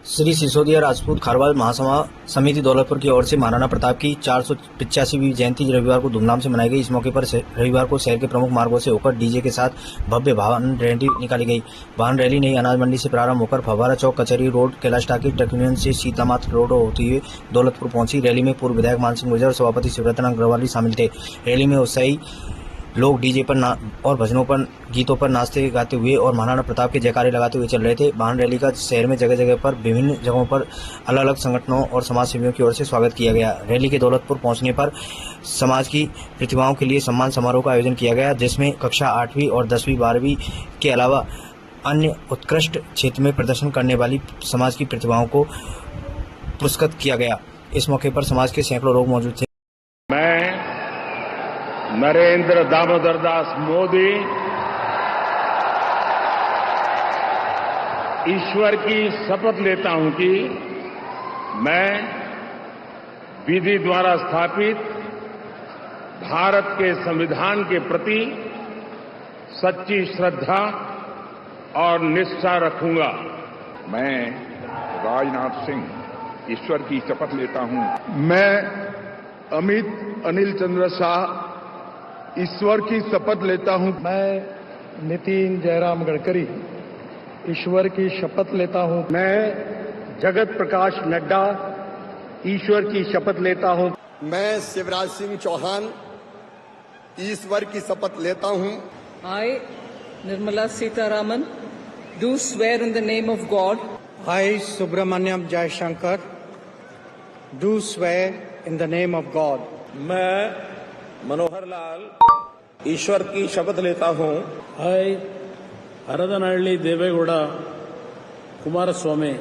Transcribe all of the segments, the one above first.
श्री सिसोदिया राजपूत खारवाल महासभा समिति दौलतपुर की ओर से महाराणा प्रताप की 485वीं जयंती रविवार को धूमधाम से मनाई गई। इस मौके पर रविवार को शहर के प्रमुख मार्गों से होकर डीजे के साथ भव्य वाहन रैली निकाली गई। वाहन रैली नई अनाज मंडी से प्रारंभ होकर फव्वारा चौक, कचहरी रोड, कैलाश टाकी, ट्रक यूनियन से सीतामात रोड होती हुए दौलतपुर पहुंची। रैली में पूर्व विधायक मान सिंह गुर्जर, सभापति शिवरतन अग्रवाल शामिल थे। रैली में उत्साही लोग डीजे पर और भजनों पर, गीतों पर नाचते गाते हुए और महाराणा प्रताप के जयकारे लगाते हुए चल रहे थे। वाहन रैली का शहर में जगह जगह पर विभिन्न जगहों पर अलग अलग संगठनों और समाज सेवियों की ओर से स्वागत किया गया। रैली के दौलतपुर पहुंचने पर समाज की प्रतिभाओं के लिए सम्मान समारोह का आयोजन किया गया, जिसमें कक्षा 8वीं और 10वीं 12वीं के अलावा अन्य उत्कृष्ट क्षेत्र में प्रदर्शन करने वाली समाज की प्रतिभाओं को पुरस्कृत किया गया। इस मौके पर समाज के सैकड़ों लोग मौजूद थे। नरेंद्र दामोदर दास मोदी ईश्वर की शपथ लेता हूं कि मैं विधि द्वारा स्थापित भारत के संविधान के प्रति सच्ची श्रद्धा और निष्ठा रखूंगा। मैं राजनाथ सिंह ईश्वर की शपथ लेता हूं। मैं अमित अनिल चंद्र शाह ईश्वर की शपथ लेता हूं। मैं नितिन जयराम गडकरी ईश्वर की शपथ लेता हूं। मैं जगत प्रकाश नड्डा ईश्वर की शपथ लेता हूं। मैं शिवराज सिंह चौहान ईश्वर की शपथ लेता हूं। I, Nirmala Sitharaman, do swear in the name of God. I, Subramanyam Jaishankar, do swear in the name of God. मैं मनोहर लाल ईश्वर की शपथ लेता हूं। I, हरदनहल्ली देवेगौड़ा कुमार स्वामी,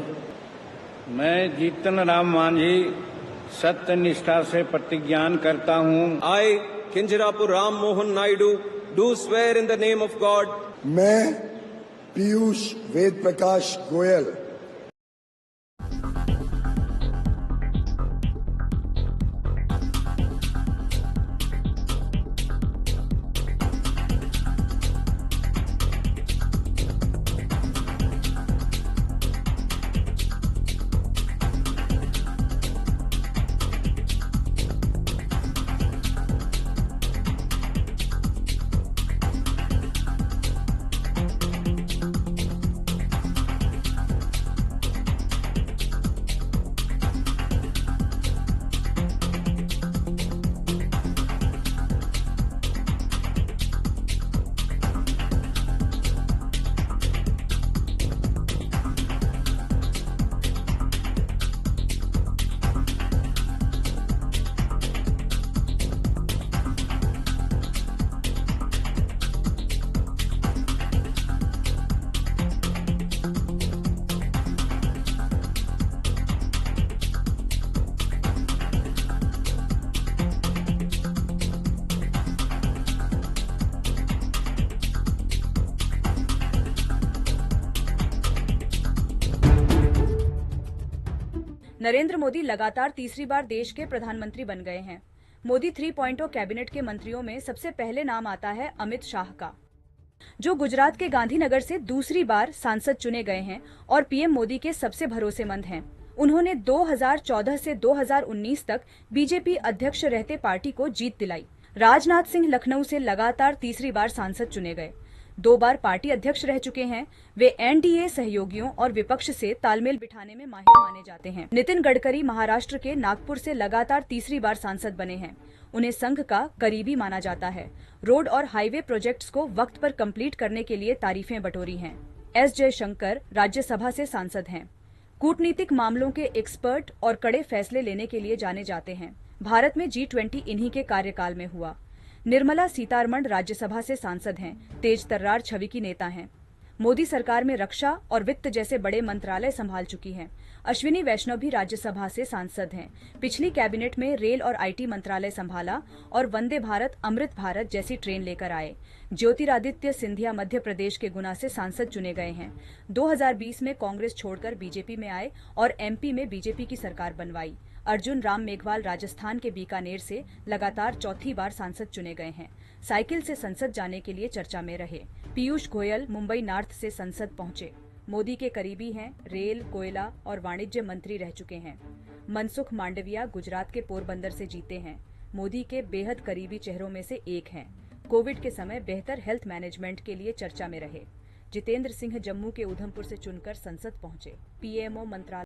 मैं जीतन राम मांझी सत्य निष्ठा से प्रतिज्ञान करता हूं। I, किंजरापुर Ram Mohan Naidu, do swear in the name of God. मैं पीयूष वेद प्रकाश गोयल नरेंद्र मोदी लगातार तीसरी बार देश के प्रधानमंत्री बन गए हैं। मोदी 3.0 कैबिनेट के मंत्रियों में सबसे पहले नाम आता है अमित शाह का, जो गुजरात के गांधीनगर से दूसरी बार सांसद चुने गए हैं और पीएम मोदी के सबसे भरोसेमंद हैं। उन्होंने 2014 से 2019 तक बीजेपी अध्यक्ष रहते पार्टी को जीत दिलाई। राजनाथ सिंह लखनऊ से लगातार तीसरी बार सांसद चुने गए, 2 बार पार्टी अध्यक्ष रह चुके हैं। वे एनडीए सहयोगियों और विपक्ष से तालमेल बिठाने में माहिर माने जाते हैं। नितिन गडकरी महाराष्ट्र के नागपुर से लगातार तीसरी बार सांसद बने हैं। उन्हें संघ का करीबी माना जाता है। रोड और हाईवे प्रोजेक्ट्स को वक्त पर कंप्लीट करने के लिए तारीफें बटोरी हैं। एस जयशंकर राज्यसभा से सांसद हैं। कूटनीतिक मामलों के एक्सपर्ट और कड़े फैसले लेने के लिए जाने जाते हैं। भारत में G20 इन्हीं के कार्यकाल में हुआ। निर्मला सीतारमण राज्यसभा से सांसद हैं। तेज तर्रार छवि की नेता हैं। मोदी सरकार में रक्षा और वित्त जैसे बड़े मंत्रालय संभाल चुकी हैं। अश्विनी वैष्णव भी राज्यसभा से सांसद हैं। पिछली कैबिनेट में रेल और आईटी मंत्रालय संभाला और वंदे भारत, अमृत भारत जैसी ट्रेन लेकर आए। ज्योतिरादित्य सिंधिया मध्य प्रदेश के गुना से सांसद चुने गए हैं। 2020 में कांग्रेस छोड़कर बीजेपी में आए और एमपी में बीजेपी की सरकार बनवाई। अर्जुन राम मेघवाल राजस्थान के बीकानेर से लगातार चौथी बार सांसद चुने गए हैं। साइकिल से संसद जाने के लिए चर्चा में रहे। पीयूष गोयल मुंबई नॉर्थ से संसद पहुंचे। मोदी के करीबी हैं, रेल, कोयला और वाणिज्य मंत्री रह चुके हैं। मनसुख मांडविया गुजरात के पोरबंदर से जीते हैं। मोदी के बेहद करीबी चेहरों में से एक हैं। कोविड के समय बेहतर हेल्थ मैनेजमेंट के लिए चर्चा में रहे। जितेंद्र सिंह जम्मू के उधमपुर से चुनकर संसद पहुंचे। पीएमओ मंत्रालय